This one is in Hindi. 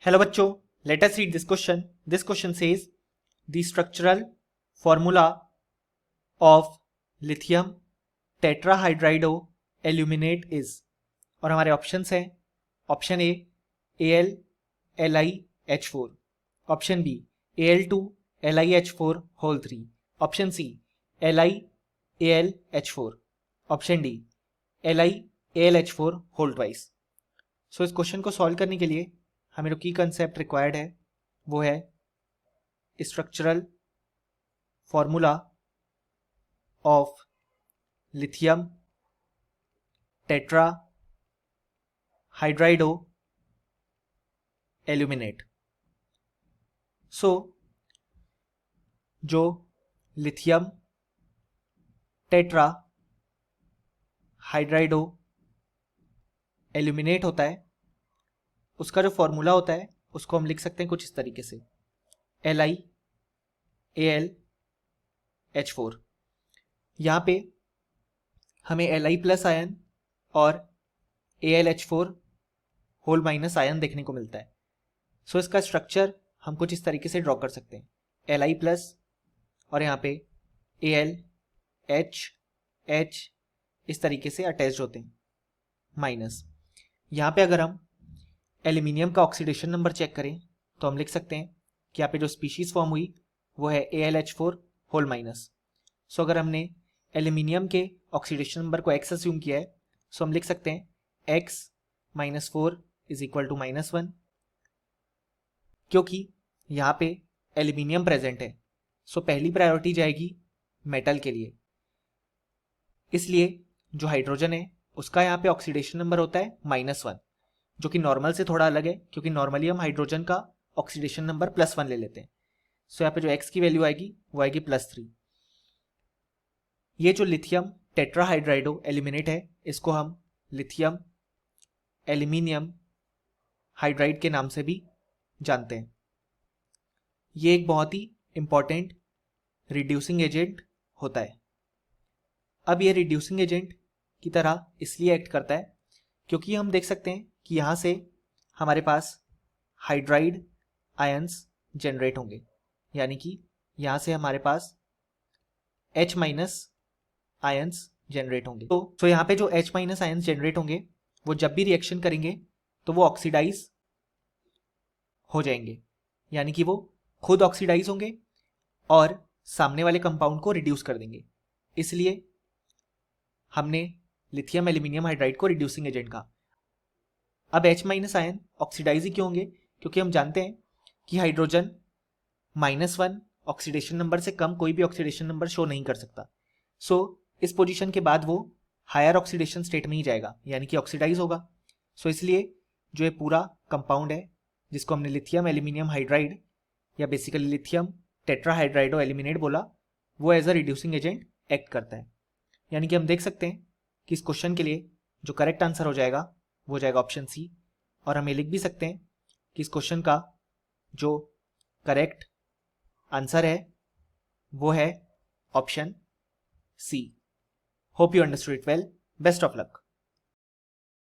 Hello बच्चों, let us read this question. This question says the structural formula of lithium tetrahydroaluminate is, और हमारे ऑप्शंस हैं option A AlLiH4, option B Al2LiH4 whole 3, option C LiAlH4, option D LiAlH4 whole twice. So इस क्वेश्चन को सॉल्व करने के लिए हमें जो की कंसेप्ट रिक्वायर्ड है वो है structural formula of lithium tetra hydrido aluminate. So जो लिथियम टेट्रा हाइड्राइडो एल्यूमिनेट होता है उसका जो फॉर्मूला होता है उसको हम लिख सकते हैं कुछ इस तरीके से LiAlH4। यहाँ पे हमें Li प्लस आयन और AlH4 होल माइनस आयन देखने को मिलता है। सो इसका स्ट्रक्चर हम कुछ इस तरीके से ड्रॉ कर सकते हैं, Li प्लस और यहाँ पे AlH इस तरीके से अटैच्ड होते हैं माइनस। यहाँ पे अगर हम एल्यूमिनियम का ऑक्सीडेशन नंबर चेक करें तो हम लिख सकते हैं कि यहाँ पे जो स्पीशीज फॉर्म हुई वो है AlH4 होल माइनस। सो अगर हमने एल्यूमिनियम के ऑक्सीडेशन नंबर को x अस्यूम किया है सो हम लिख सकते हैं x - 4 इज इक्वल टू -1, क्योंकि यहाँ पे एल्यूमिनियम प्रेजेंट है सो पहली प्रायोरिटी जाएगी मेटल के लिए। इसलिए जो हाइड्रोजन है उसका यहाँ पे ऑक्सीडेशन नंबर होता है -1, जो कि नॉर्मल से थोड़ा अलग है क्योंकि नॉर्मली हम हाइड्रोजन का ऑक्सीडेशन नंबर +1 ले लेते हैं। सो यहाँ पे जो x की वैल्यू आएगी वो आएगी +3। ये जो लिथियम टेट्राहाइड्राइडो एल्यूमिनेट है इसको हम लिथियम एल्यूमिनियम हाइड्राइड के नाम से भी जानते हैं। ये एक बहुत ही इंपॉर्टेंट रिड्यूसिंग एजेंट होता है। अब ये रिड्यूसिंग एजेंट की तरह इसलिए एक्ट करता है क्योंकि हम देख सकते हैं कि यहाँ से हमारे पास हाइड्राइड आयंस जनरेट होंगे, यानी कि यहाँ से हमारे पास H- आयंस जनरेट होंगे। तो यहाँ पे जो H- आयंस जनरेट होंगे वो जब भी रिएक्शन करेंगे तो वो ऑक्सीडाइज हो जाएंगे, यानी कि वो खुद ऑक्सीडाइज होंगे और सामने वाले कंपाउंड को रिड्यूस कर देंगे। इसलिए हमने लिथियम एल्यूमिनियम हाइड्राइड को रिड्यूसिंग एजेंट कहा। अब H- आयन ऑक्सीडाइज ही क्यों होंगे? क्योंकि हम जानते हैं कि हाइड्रोजन -1 ऑक्सीडेशन नंबर से कम कोई भी ऑक्सीडेशन नंबर शो नहीं कर सकता। सो इस पोजीशन के बाद वो हायर ऑक्सीडेशन स्टेट में ही जाएगा, यानी कि ऑक्सीडाइज होगा। सो इसलिए जो ये पूरा कंपाउंड है जिसको हमने लिथियम एल्यूमिनियम हाइड्राइड या बेसिकली लिथियम टेट्राहाइड्राइडो एल्यूमिनेट बोला, वो as a reducing agent act करता है। यानी कि हम देख सकते हैं कि इस क्वेश्चन के लिए जो करेक्ट आंसर हो जाएगा वो हो जाएगा ऑप्शन सी, और हम ये लिख भी सकते हैं कि इस क्वेश्चन का जो करेक्ट आंसर है वो है option C. Hope you understood it well. Best of luck.